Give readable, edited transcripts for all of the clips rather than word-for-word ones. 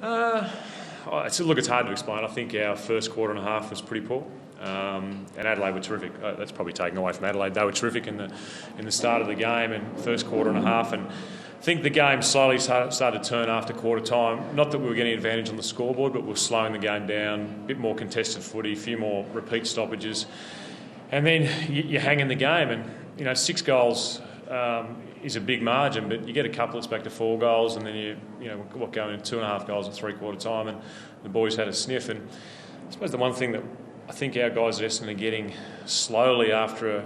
It's hard to explain. I think our first quarter and a half was pretty poor, and Adelaide were terrific. That's probably taken away from Adelaide. They were terrific in the start of the game and first quarter and a half, and I think the game slowly started to turn after quarter time. Not that we were getting advantage on the scoreboard, but we were slowing the game down, a bit more contested footy, a few more repeat stoppages, and then you hang in the game, and 6 goals is a big margin, but you get a couple, it's back to 4 goals, and then going in 2.5 goals at 3/4 time, and the boys had a sniff. And I suppose the one thing that I think our guys at Essendon are getting slowly after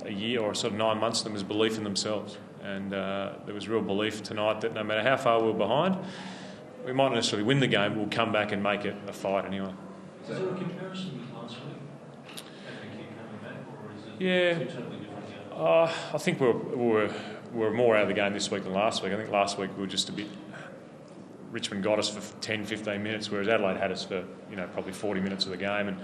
a year or sort of 9 months of them is belief in themselves. And there was real belief tonight that no matter how far we were behind, we might not necessarily win the game, but we'll come back and make it a fight anyway. Is there a comparison with last week? Having coming back, or is it two totally different games? I think we're more out of the game this week than last week. I think last week we were just a bit... Richmond got us for 10, 15 minutes, whereas Adelaide had us for probably 40 minutes of the game. And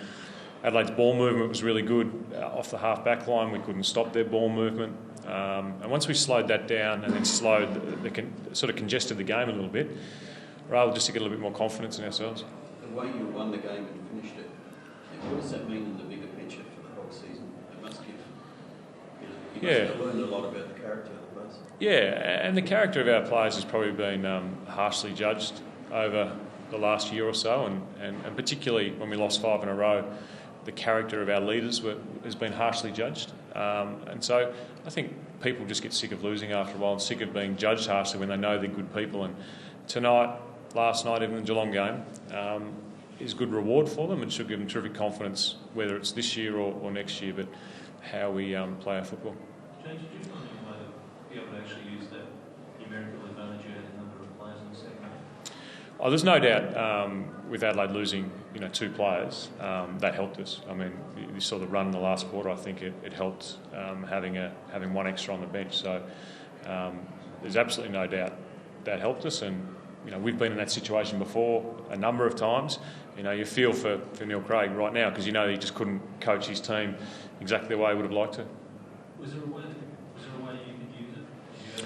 Adelaide's ball movement was really good off the half-back line. We couldn't stop their ball movement. And once we slowed that down and then sort of congested the game a little bit, we're able just to get a little bit more confidence in ourselves. The way you won the game and finished it, what does that mean in the bigger picture for the whole season? It must give... You must have learned a lot about the character of the players. Yeah, and the character of our players has probably been harshly judged over the last year or so, and particularly when we lost 5 in a row, the character of our leaders has been harshly judged. And so I think people just get sick of losing after a while and sick of being judged harshly when they know they're good people. And tonight, last night, even the Geelong game, is good reward for them and should give them terrific confidence, whether it's this year or next year, but how we play our football. James, do you find any way to be able to actually use that numerical advantage you had in the number of players in the second half? There's no doubt with Adelaide losing 2 players, that helped us. I mean, you saw the run in the last quarter. I think it helped having 1 extra on the bench. So there's absolutely no doubt that helped us. And we've been in that situation before a number of times. You feel for Neil Craig right now because he just couldn't coach his team exactly the way he would have liked to. Was there a way you could use it?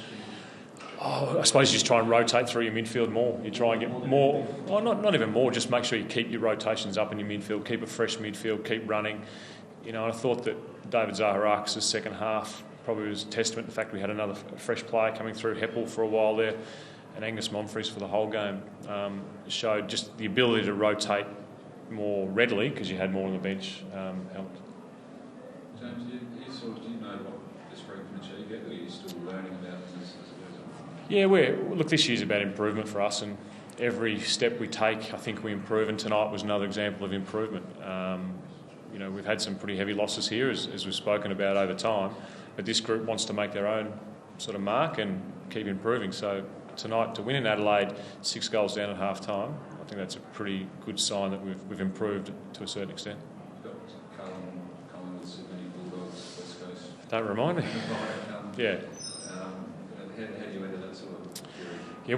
I suppose you just try and rotate through your midfield more. You try and get more, not even more, just make sure you keep your rotations up in your midfield, keep a fresh midfield, keep running. I thought that David Zaharakis' second half probably was a testament to the fact we had another fresh player coming through, Heppel for a while there, and Angus Monfries for the whole game. Showed just the ability to rotate more readily because you had more on the bench helped. James, do you know what this group can achieve yet, or are you still learning about this as it goes on? This year's about improvement for us, and every step we take, I think we improve, and tonight was another example of improvement. We've had some pretty heavy losses here, as we've spoken about over time, but this group wants to make their own sort of mark and keep improving. So tonight, to win in Adelaide, 6 goals down at half-time, I think that's a pretty good sign that we've improved to a certain extent. Don't remind me. Yeah. How do you enter that sort of period? Yeah,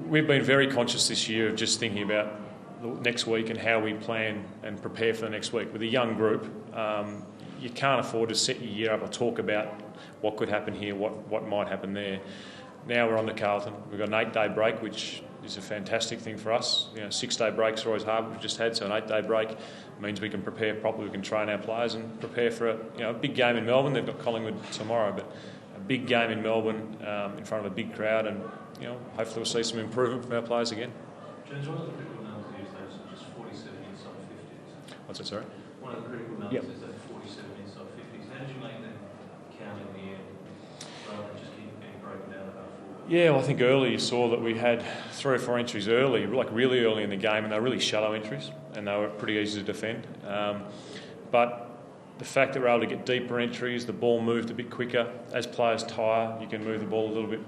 we've been very conscious this year of just thinking about next week and how we plan and prepare for the next week. With a young group, you can't afford to set your year up or talk about what could happen here, what might happen there. Now we're on to Carlton. We've got an 8-day break, which is a fantastic thing for us. 6-day breaks are always hard. We've just had, so an 8-day break means we can prepare properly. We can train our players and prepare for a big game in Melbourne. They've got Collingwood tomorrow, but a big game in Melbourne in front of a big crowd, and hopefully we'll see some improvement from our players again. James, one of the critical numbers these days is just 47 inside 50s. What's that, sorry? One of the critical numbers is that 47 inside 50s. How did you make that count in the end, rather than just keep getting broken down about 4? Yeah, well, I think early you saw that we had 3 or 4 entries early, like really early in the game, and they were really shallow entries, and they were pretty easy to defend. But the fact that we're able to get deeper entries, the ball moved a bit quicker. As players tire, you can move the ball a little bit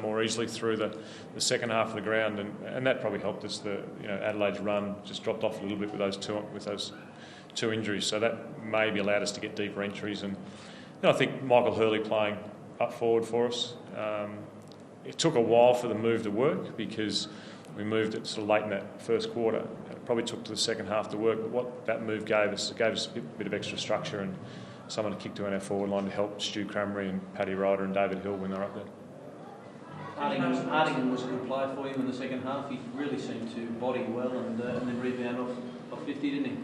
more easily through the second half of the ground, and that probably helped us. Adelaide's run just dropped off a little bit with those two injuries, so that maybe allowed us to get deeper entries. And I think Michael Hurley playing up forward for us. It took a while for the move to work because we moved it sort of late in that first quarter. It probably took to the second half to work, but what that move gave us a bit of extra structure and someone to kick to our forward line to help Stu Crameri and Paddy Ryder and David Hill when they're up there. Hardingham was a good player for him in the second half. He really seemed to body well and then rebound off 50, didn't he?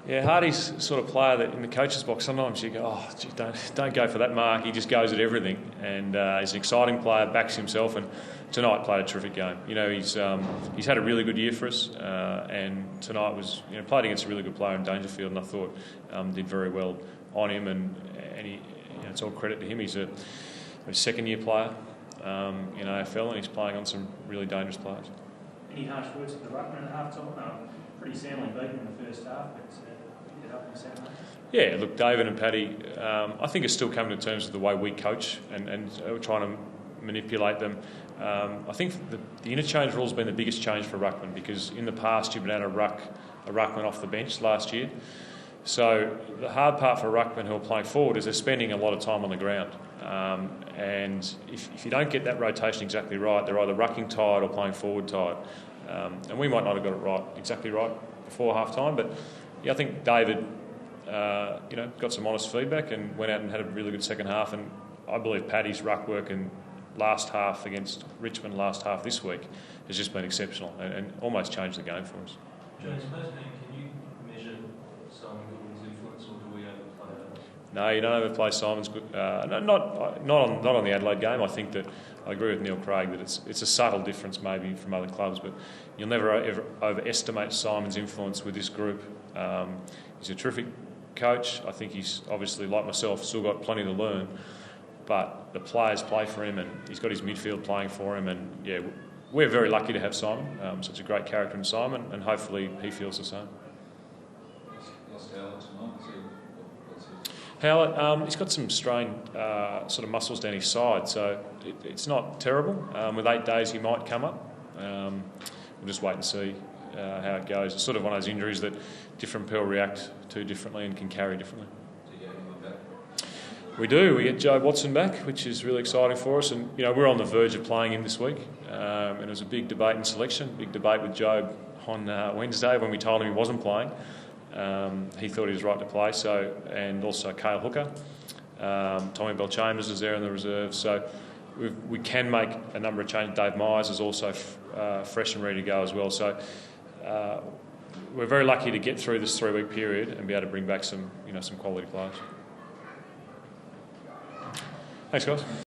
Yeah, Hardy's the sort of player that in the coach's box sometimes you go, oh, gee, don't go for that mark. He just goes at everything, and he's an exciting player, backs himself, and tonight played a terrific game. You know, he's had a really good year for us, and tonight was played against a really good player in Dangerfield, and I thought did very well on him, and he, it's all credit to him. He's a second-year player in AFL, and he's playing on some really dangerous players. Any harsh words at the ruckman at half time? Pretty soundly beaten in the first half, but get up in the second half. Yeah, look, David and Paddy, I think are still coming to terms with the way we coach and we're trying to manipulate them. I think the interchange rule has been the biggest change for ruckman, because in the past you've been able to a ruckman off the bench last year. So the hard part for ruckmen who are playing forward is they're spending a lot of time on the ground. And if you don't get that rotation exactly right, they're either rucking tired or playing forward tired. And we might not have got it exactly right before half time, but yeah, I think David got some honest feedback and went out and had a really good second half, and I believe Paddy's ruck work in last half against Richmond last half this week has just been exceptional and almost changed the game for us. James, can you measure Simon Goodwin's influence, or do we overplay that? No, you don't overplay Simon's good. Not on the Adelaide game. I think that I agree with Neil Craig that it's a subtle difference maybe from other clubs, but you'll never ever overestimate Simon's influence with this group. He's a terrific coach. I think he's obviously, like myself, still got plenty to learn, but the players play for him, and he's got his midfield playing for him, and yeah, we're very lucky to have Simon, such a great character in Simon, and hopefully he feels the same. Lost Howlett tonight. Howlett, he's got some strained sort of muscles down his side, so it's not terrible. With 8 days, he might come up. We'll just wait and see how it goes. It's sort of one of those injuries that different people react to differently and can carry differently. Do you get anyone back? We do. We get Joe Watson back, which is really exciting for us. And we're on the verge of playing him this week. And it was a big debate in selection, big debate with Joe on Wednesday when we told him he wasn't playing. He thought he was right to play. And also Cale Hooker, Tommy Bell Chambers is there in the reserve. So we can make a number of changes. Dave Myers is also fresh and ready to go as well. So we're very lucky to get through this 3-week period and be able to bring back some quality players. Thanks, guys.